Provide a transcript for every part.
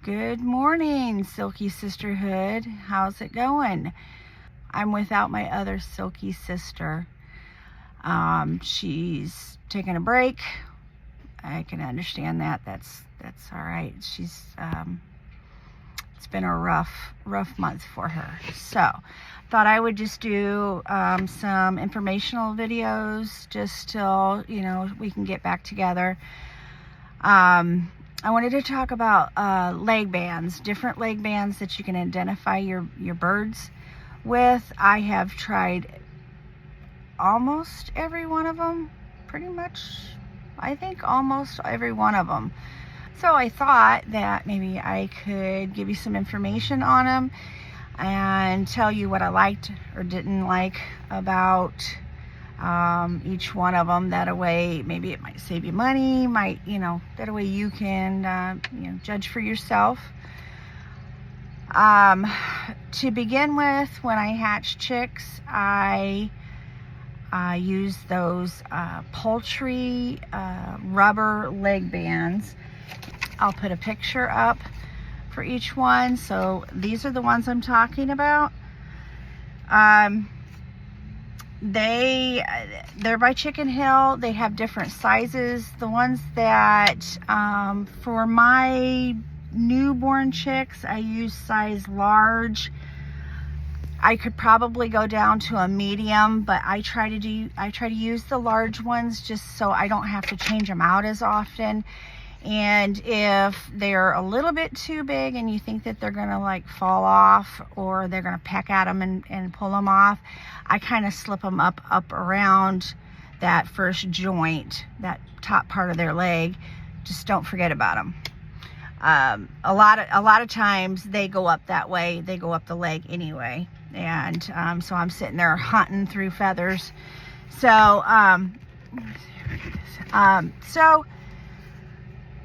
Good morning, Silky Sisterhood. How's it going? I'm without my other Silky sister. She's taking a break. I can understand that. That's all right. She's it's been a rough month for her. So thought I would just do some informational videos just till we can get back together. I wanted to talk about leg bands, different leg bands that you can identify your birds with. I have tried almost every one of them, pretty much, I think almost every one of them. So I thought that maybe I could give you some information on them and tell you what I liked or didn't like about each one of them. That way maybe it might save you money, that way you can judge for yourself. To begin with, when I hatch chicks, I use those poultry rubber leg bands. I'll put a picture up for each one. So these are the ones I'm talking about. They're by Chicken Hill. They have different sizes. The ones that for my newborn chicks, I use size large. I could probably go down to a medium, but I try to use the large ones just so I don't have to change them out as often. And if they're a little bit too big and you think that they're gonna fall off or they're gonna peck at them and pull them off, I kind of slip them up around that first joint, that top part of their leg. Just don't forget about them. A lot of times they go up that way. They go up the leg anyway, and so I'm sitting there hunting through feathers. So so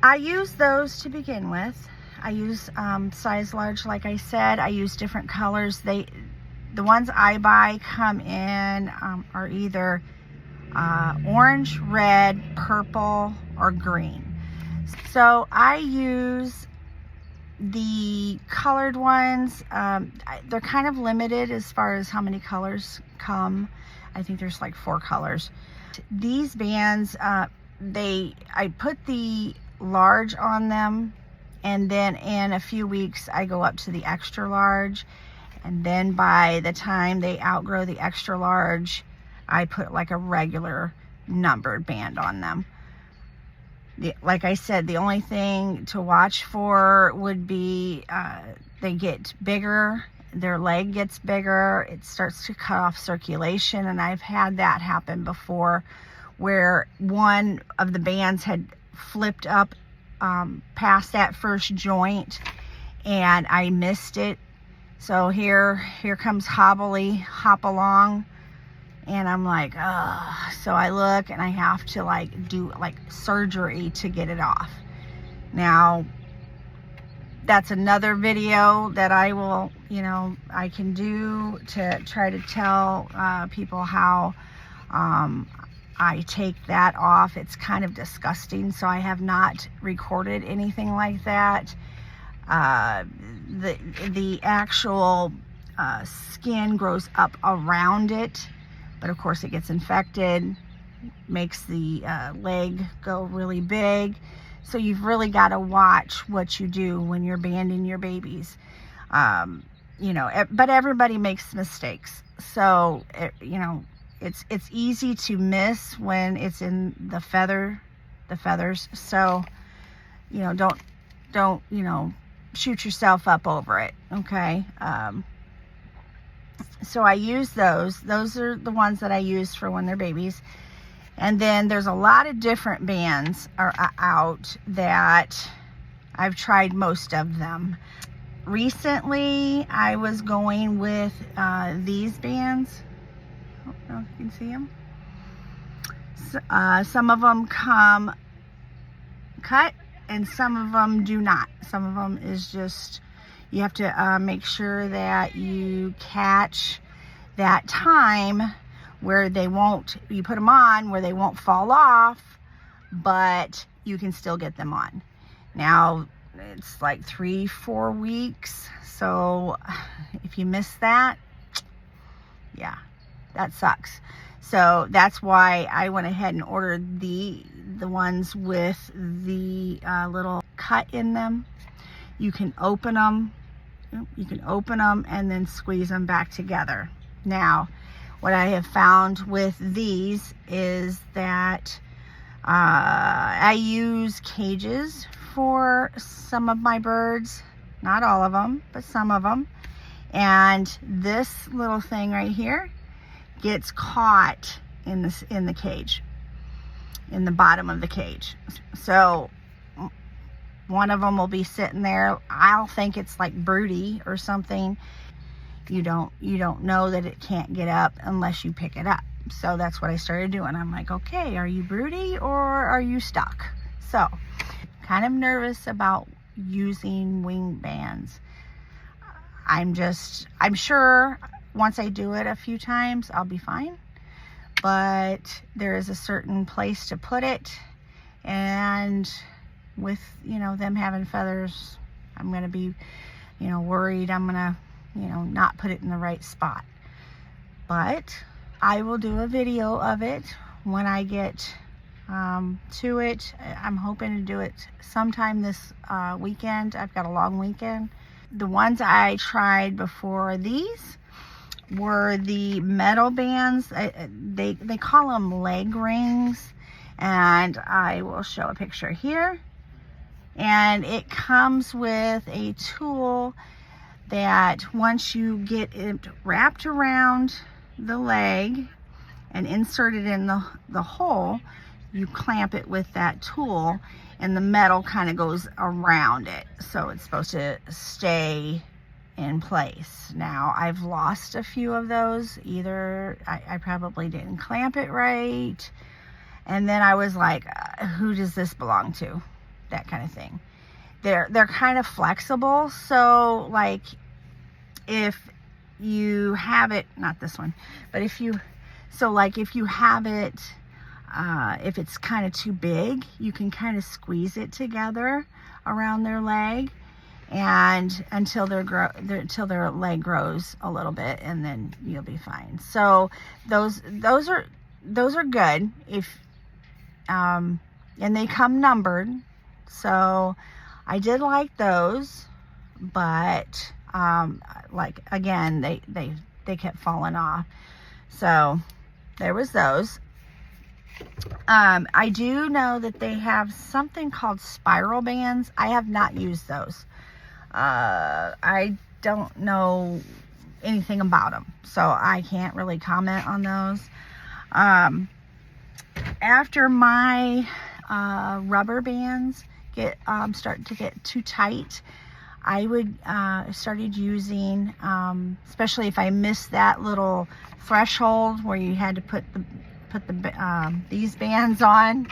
I use those to begin with. I use size large, like I said. I use different colors. The ones I buy come in are either orange, red, purple, or green. So I use the colored ones. They're kind of limited as far as how many colors come. I think there's 4 colors. These bands, I put the large on them, and then in a few weeks I go up to the extra large, and then by the time they outgrow the extra large, I put a regular numbered band on them. Like I said, the only thing to watch for would be they get bigger, their leg gets bigger, it starts to cut off circulation, and I've had that happen before where one of the bands had flipped up past that first joint and I missed it. So here comes hop along, and I'm like, ugh. So I look and I have to do surgery to get it off. Now that's another video that I will I can do to try to tell people how I take that off. It's kind of disgusting, so I have not recorded anything like that. The actual skin grows up around it, but of course it gets infected, makes the leg go really big. So you've really got to watch what you do when you're banding your babies. But everybody makes mistakes. So it's easy to miss when it's in the feathers. So don't shoot yourself up over it. Okay. So I use those are the ones that I use for when they're babies. And then there's a lot of different bands are out that I've tried most of them. Recently I was going with these bands. I don't know if you can see them. So, some of them come cut and some of them do not. Some of them is just, you have to make sure that you catch that time where they won't, you put them on where they won't fall off, but you can still get them on. Now, it's like 3-4 weeks. So if you miss that, yeah, that sucks. So that's why I went ahead and ordered the ones with the little cut in them. You can open them. You can open them and then squeeze them back together. Now, what I have found with these is that I use cages for some of my birds. Not all of them, but some of them. And this little thing right here gets caught in the cage, in the bottom of the cage. So one of them will be sitting there. I'll think it's like broody or something. You don't know that it can't get up unless you pick it up. So that's what I started doing. I'm like, okay, are you broody or are you stuck? So kind of nervous about using wing bands. I'm sure once I do it a few times, I'll be fine. But there is a certain place to put it. And with, them having feathers, I'm going to be, worried I'm going to, not put it in the right spot. But I will do a video of it when I get to it. I'm hoping to do it sometime this weekend. I've got a long weekend. The ones I tried before these were the metal bands. They call them leg rings, and I will show a picture here. And it comes with a tool that once you get it wrapped around the leg and insert it in the hole, you clamp it with that tool, and the metal kind of goes around it, so it's supposed to stay in place. Now, I've lost a few of those. Either I probably didn't clamp it right, and then I was like, who does this belong to? That kind of thing. They're kind of flexible, so like if you have it, not this one, but if you have it, if it's kind of too big, you can kind of squeeze it together around their leg, and until their leg grows a little bit, and then you'll be fine. So those are good if and they come numbered. So I did like those, but like again, they kept falling off. So there was those. I do know that they have something called spiral bands. I have not used those. I don't know anything about them, so I can't really comment on those. After my rubber bands start to get too tight, I would started using, especially if I missed that little threshold where you had to put these bands on.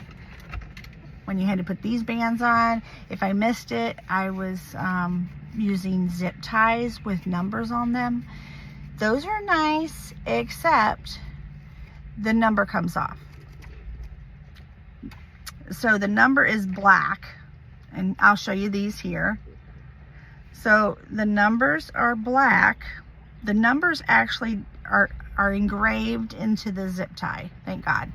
When you had to put these bands on, if I missed it, I was using zip ties with numbers on them. Those are nice, except the number comes off. So the number is black, and I'll show you these here. So the numbers are black. The numbers actually are engraved into the zip tie, thank God.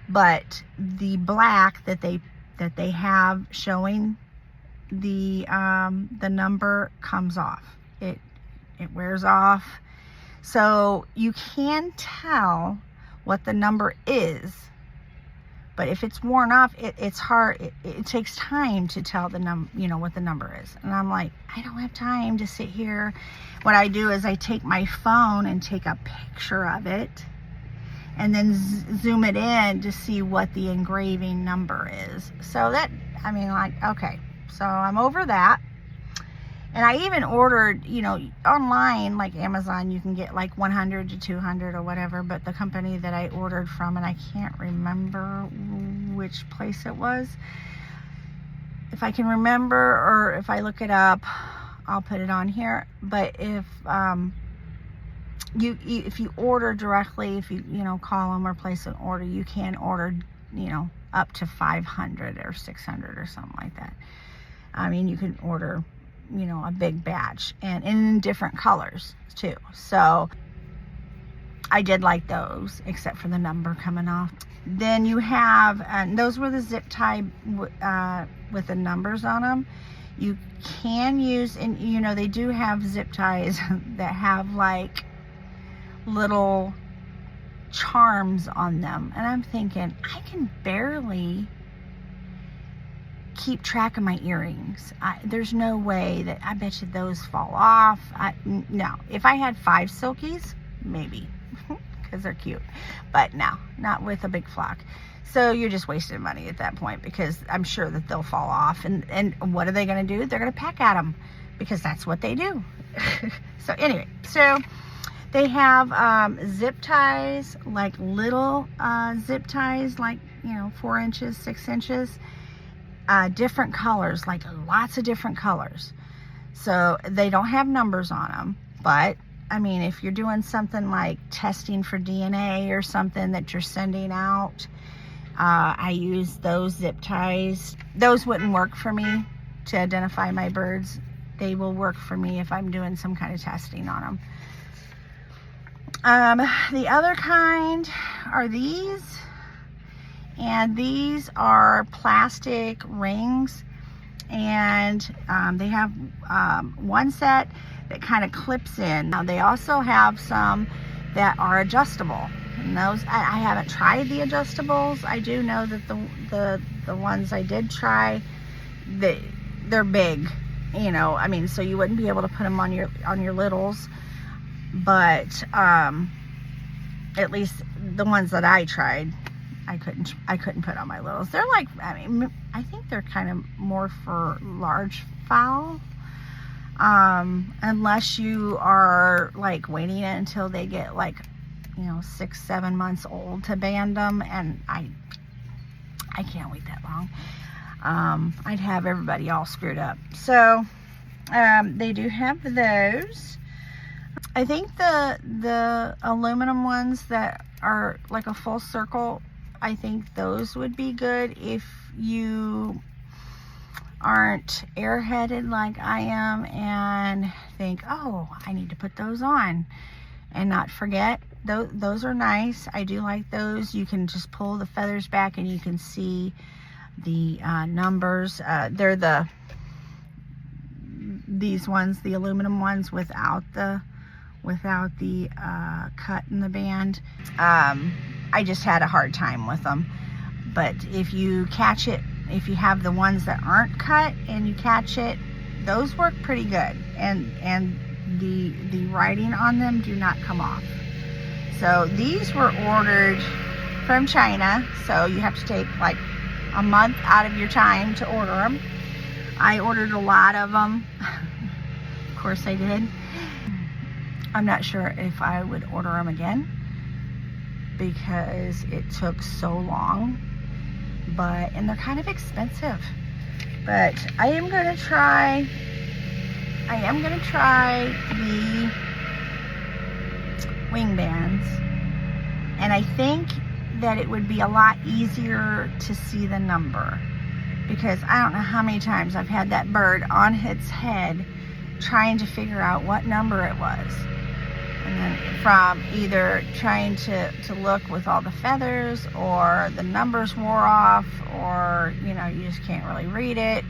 But the black that they have showing the number comes off. It wears off. So you can tell what the number is, but if it's worn off, it's hard. It takes time to tell what the number is. And I'm like, I don't have time to sit here. What I do is I take my phone and take a picture of it, and then zoom it in to see what the engraving number is. So that, okay, so I'm over that. And I even ordered, online, like Amazon, you can get like 100 to 200 or whatever, but the company that I ordered from, and I can't remember which place it was. If I can remember, or if I look it up, I'll put it on here. But if you order directly, if you call them or place an order, you can order up to 500 or 600 or something like that. I mean, you can order, you know, a big batch, and in different colors too. So I did like those, except for the number coming off. Then you have, and those were the zip tie with the numbers on them. You can use, and you know, they do have zip ties that have like little charms on them. And I'm thinking, I can barely keep track of my earrings. There's no way that, I bet you those fall off. No, if I had 5 silkies, maybe, because they're cute, but no, not with a big flock. So you're just wasting money at that point, because I'm sure that they'll fall off. And what are they going to do? They're going to peck at them, because that's what they do. So anyway, so they have zip ties, like little zip ties, like, you know, 4 inches, 6 inches, different colors, like lots of different colors. So they don't have numbers on them, but I mean, if you're doing something like testing for DNA or something that you're sending out, I use those zip ties. Those wouldn't work for me to identify my birds. They will work for me if I'm doing some kind of testing on them. The other kind are these, and these are plastic rings, and they have one set that kind of clips in. Now they also have some that are adjustable, and those I haven't tried the adjustables. I do know that the ones I did try, they're big, you know, I mean, so you wouldn't be able to put them on your littles, but at least the ones that I tried, I couldn't put on my littles. They're like, I mean, I think they're kind of more for large fowl, unless you are like waiting until they get like, you know, 6-7 months old to band them, and I can't wait that long. I'd have everybody all screwed up. So they do have those. I think the aluminum ones that are like a full circle, I think those would be good if you aren't airheaded like I am and think, oh, I need to put those on and not forget. Those are nice. I do like those. You can just pull the feathers back and you can see the numbers. They're these ones, the aluminum ones without the cut in the band. I just had a hard time with them. But if you catch it, if you have the ones that aren't cut and you catch it, those work pretty good, and the writing on them do not come off. So these were ordered from China, so you have to take like a month out of your time to order them. I ordered a lot of them. Of course I did. I'm not sure if I would order them again because it took so long, and they're kind of expensive. But I am going to try the wing bands, and I think that it would be a lot easier to see the number, because I don't know how many times I've had that bird on its head trying to figure out what number it was. And then from either trying to look with all the feathers, or the numbers wore off, or, you know, you just can't really read it.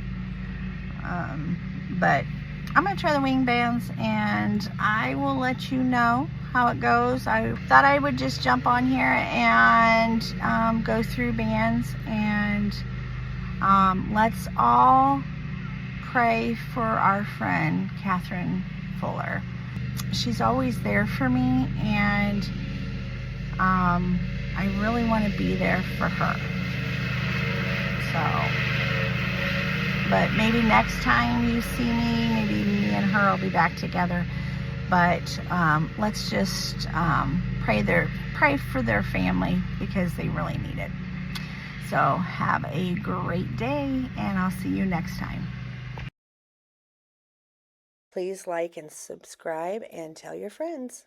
But I'm going to try the wing bands, and I will let you know how it goes. I thought I would just jump on here and go through bands, and let's all pray for our friend Catherine Fuller. She's always there for me, and I really want to be there for her. So, but maybe next time you see me, maybe me and her will be back together. But let's just pray for their family, because they really need it. So have a great day, and I'll see you next time. Please like and subscribe and tell your friends.